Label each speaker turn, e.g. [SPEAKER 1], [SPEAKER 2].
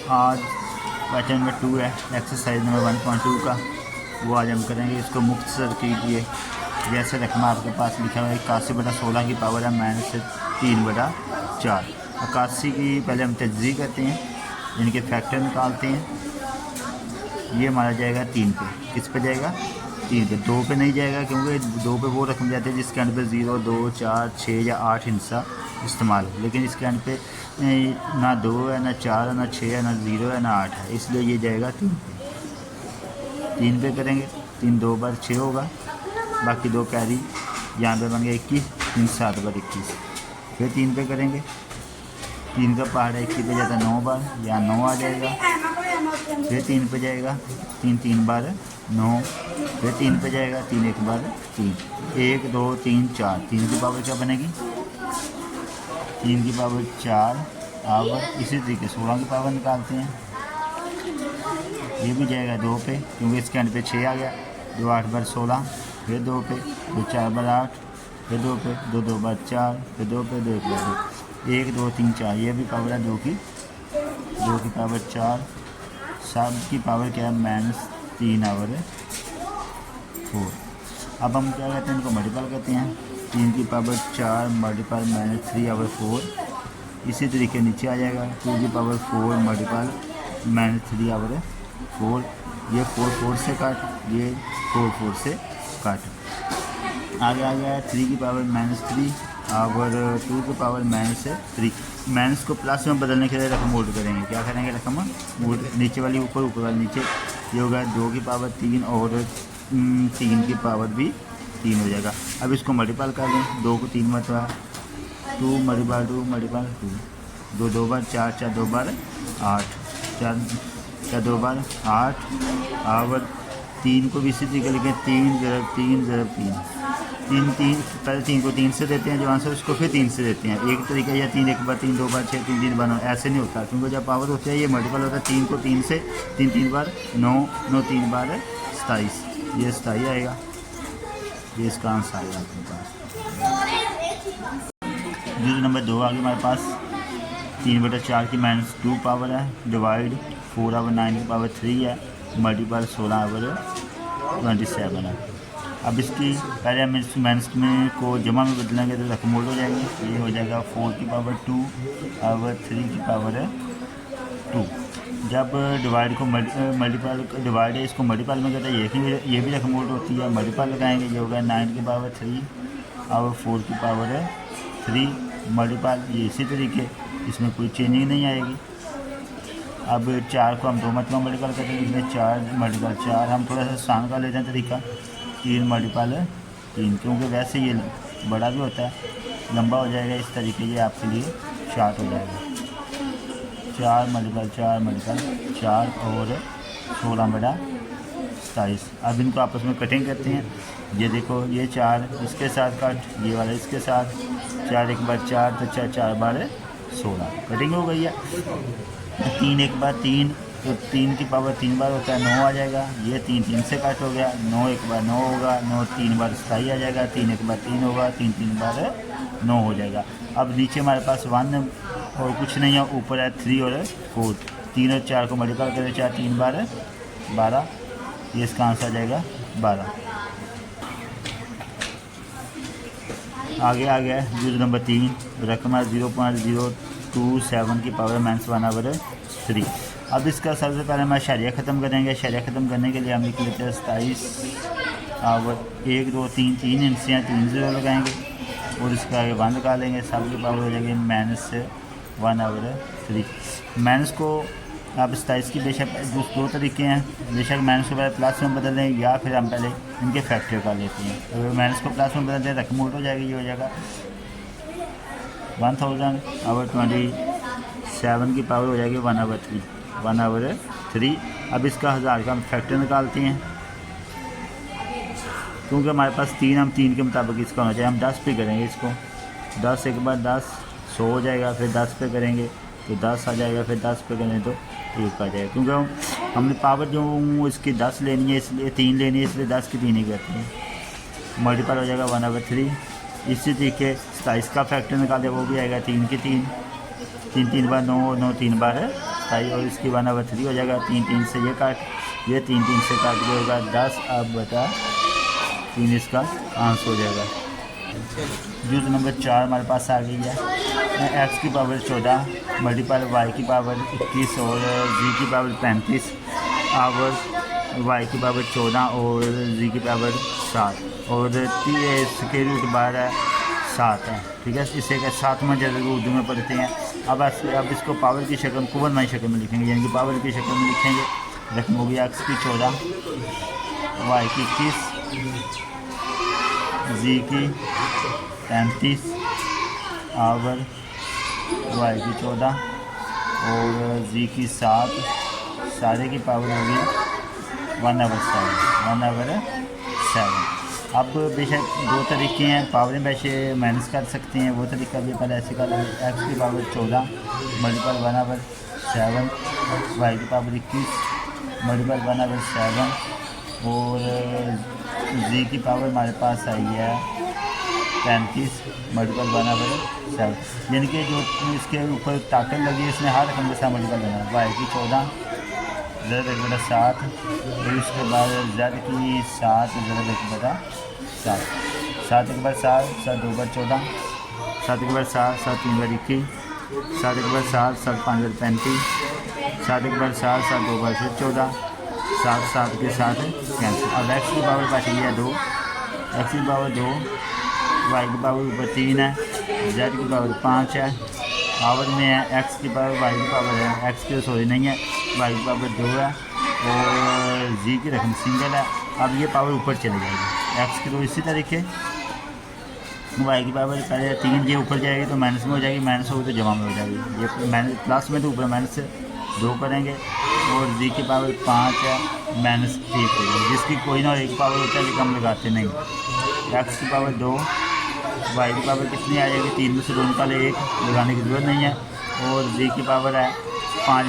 [SPEAKER 1] आज question number 2 है, exercise number 1.2 का। वो आज हम करेंगे। इसको मुख्तसर कीजिए। जैसे रकम आपके पास लिखा हुआ है 81/16 की पावर है -3/4। 81 की पहले हम तजज़ी करते हैं, इनके फैक्टर निकालते हैं। ये हमारा जाएगा 3 पे। किस पे जाएगा? 3 पे। 2 पे नहीं जाएगा, क्योंकि 2 पे वो रकम जाती है जिसके एंड पे 0, 2, 4, 6 या 8 हिस्सा इस्तेमाल हो। लेकिन इसके एंड पे ना 2 है, ना 4 है, ना 6 है, ना 0 है, ना 8 है, इसलिए ये जाएगा 3 पे। 3 पे करेंगे। 3 2 बार 6 होगा, बाकी 2 कैरी यहाँ पे बन गया 21। 3 7 बार 21। फिर 3 पे करेंगे। 3 का पहाड़ है 21 पे जाता है 9 बार, यहाँ 9 आ जाएगा। फिर 3 पे जाएगा। 3 3 बार 9। फिर 3 पे जाएगा। 3 1 बार 3। 1 2 3 4। 3 की पावर क्या बनेगी? 3 की पावर 4। अब इसी तरीके 16 की पावर निकालते हैं। ये भी जाएगा 2 पे, क्योंकि इसके एंड पे 6 आ गया। 2 8 बार 16। फिर 2 पे। 2 4 बार 8। फिर 2 पे। 2 2 बार 4। फिर 2 पे। 2 1 बार 2। 1 2 3 4। ये भी पावर है 2 की। 2 की पावर 4। सब की पावर क्या है? -3/4। अब हम क्या कहते हैं? इनको मल्टीपल करते हैं। 3 की पावर 4 मल्टीपल -3/4। इसी तरीके नीचे आ जाएगा 2 की पावर 4 मल्टीपल -3/4। ये 4 4 से काट, ये 4 4 से काट। आगे आ गया 3 की पावर -3 और 2 की पावर -3। माइनस को प्लस में बदलने के लिए रकम मोल्ड करेंगे। क्या करेंगे? रकम मोल्ड, नीचे वाली ऊपर, ऊपर वाली नीचे। ये होगा 2 की पावर 3 और 3 की पावर भी 3 हो जाएगा। अब इसको मल्टीपल कर लें। 2 को 3 मरतबा 2 मल्टीपल 2 मल्टीपल 2। 2 2 बार 4 4 2 बार 8। 4 4 2 बार 8। और 3 को भी इसी तरीके लिखें। 3 ज़रब 3 ज़रब 3। 3 3 पहले 3 को 3 से देते हैं जो आंसर, उसको फिर 3 से देते हैं। एक तरीका या 3 1 बार 3 2 बार 6 3 3 बार 9, ऐसे नहीं होता, क्योंकि जब पावर होता है ये मल्टीपल होता है। 3 को 3 से 3 3 बार 9 9 3 बार 27। ये 27 आएगा। ये इसका आंसर आएगा आपके पास। यूज नंबर 2 आ गया हमारे पास। 3/4 की -2 पावर है, डिवाइड 4/9 की पावर 3 है, मल्टीपल 16/27 है। अब इसकी पहले हम इस माइनस में को जमा में बदलेंगे तो रकम मोल्ड हो जाएगी। ये हो जाएगा 4 की पावर 2 और 3 की पावर 2। जब डिवाइड को मल्टीपल डिवाइड है, इसको मल्टीपल में कहते हैं, ये भी रकम मोल्ड होती है। मल्टीपल लगाएंगे, ये होगा 9 की पावर 3 और 4 की पावर 3 मल्टीपल। ये इसी तरीके, इसमें कोई चेंजिंग नहीं आएगी। अब 4 को हम 2 मरतबा मल्टीपल करते हैं, इसमें 4 मल्टीपल 4। हम थोड़ा सा आसान कर लेते हैं तरीका। 3 मल्टीपल 3, क्योंकि वैसे ये बड़ा भी होता है, लंबा हो जाएगा। इस तरीके ये आपके लिए शार्ट हो जाएगा। 4 मल्टीपल 4 मल्टीपल 4 और 16/27। अब इनको आपस में कटिंग करते हैं। ये देखो, ये 4 इसके साथ कट, ये वाला इसके साथ। 4 1 बार 4 तो 4 4 बार 16, कटिंग हो गई है। 3 1 बार 3 तो 3 की पावर 3 बार होता है, 9 आ जाएगा। ये 3 3 से कट हो गया। 9 1 बार 9 होगा, 9 3 बार 27 आ जाएगा। 3 1 बार 3 होगा, 3 3 बार 9 हो जाएगा। अब नीचे हमारे पास 1 और कुछ नहीं है, ऊपर है 3 और 4। 3 और 4 को मल्टीपल करें, 4 3 बार 12। ये इसका आंसर आ जाएगा 12। आगे आ गया यूज नंबर 3। रकम है 0.027 की पावर -1/3। अब इसका सबसे पहले हम शरिया ख़त्म करेंगे। शरिया ख़त्म करने के लिए हम लिख लेते हैं 27 और 1 2 3 3 हिस्से हैं, 3 0 लगाएंगे और इसका आगे 1 लगा लेंगे। सब की पावर हो जाएगी -1/3। माइनस को आप 27 की बेशक 2 तरीके हैं। बेशक माइनस को पहले प्लस में बदल दें, या फिर हम पहले इनके फैक्टर कर लेते हैं। अगर माइनस को प्लस में बदल दें, रकम उल्ट हो जाएगी। ये हो जाएगा 1000/27 की पावर हो जाएगी 1/3। अब इसका 1000 का हम फैक्टर निकालते हैं, क्योंकि हमारे पास 3, हम 3 के मुताबिक इसका होना चाहिए। हम 10 पे करेंगे इसको। 10 एक बार 10 100 हो जाएगा। फिर 10 पे करेंगे तो 10 आ जाएगा। फिर 10 पे करें तो 1 आ जाएगा, क्योंकि हमने पावर जो इसकी 10 लेनी है, इसलिए 3 लेनी है, इसलिए 10 की 3 ही करते हैं। मल्टीपल हो जाएगा 1/3। इसी तरीके 27 का फैक्टर निकाले, वो भी आएगा 3 की 3। 3 3 बार 9 9 3 बार 27 और इसकी 1/3 हो जाएगा। 3 3 से ये काट, ये 3 3 से काट के होगा 10 अब बटा 3 इसका आंसर हो जाएगा। जूस नंबर 4 हमारे पास आ गई है। एक्स की पावर 14 मल्टीपल वाई की पावर 21 और जी की पावर 35 आवर वाई की पावर 14 और जी की पावर 7 और स्क्वायर रूट 12 7 है। ठीक है, इसे का 7वां जैसे उर्दू में पढ़ते हैं। अब इसको पावर की शक्ल कुवनमाई शक्ल में लिखेंगे, यानी कि पावर की शक्ल में लिखेंगे। रकम होगी एक्स की 14 वाई की 21 जी की 35 आवर वाई की 14 और जी की 7 सारे की पावर होगी 1/7। अब बेशक 2 तरीके हैं, पावरें वैसे माइनस कर सकते हैं, वो तरीका भी पहले ऐसे कर एक्स की पावर 14 मल्टीपल 1/7 वाई की पावर 21 मल्टीपल 1/7 और जी की पावर हमारे पास आई है 35 मल्टीपल 1/7, यानी कि जो इसके ऊपर ताकत लगी है इसने हर रकम के साथ मल्टीपल करना। वाई की 14 Z/7 और उसके बाद Z की 7 Z/7 7 1 बार 7 7 2 बार 14 7 1 बार 7 7 3 बार 21 7 1 बार 7 7 5 बार 35 7 1 बार 7 7 2 बार 14 7 7 के साथ कैंसिल। अब एक्स की पावर बच गई है 2, एक्स की पावर 2 वाई की पावर ऊपर 3 है, जेड की पावर 5 है, पावर में है एक्स की पावर वाई की पावर है, एक्स की सॉरी नहीं है, वाई की पावर 2 है और जी की रकम सिंगल है। अब ये पावर ऊपर चली जाएगी एक्स की, तो इसी तरीके वाई की पावर पहले 3 ये ऊपर जाएगी तो माइनस में हो जाएगी, माइनस होगी तो जमा में हो जाएगी। ये माइनस प्लस में तो ऊपर माइनस से 2 करेंगे और जी की पावर 5 है माइनस 1 हो जाएगी, जिसकी कोई ना एक पावर होता है लेकिन हम लगाते नहीं। एक्स की पावर 2 वाई की पावर कितनी आ जाएगी, 3 में से 2 निकाले 1 लगाने की ज़रूरत नहीं है और जी की पावर है 5।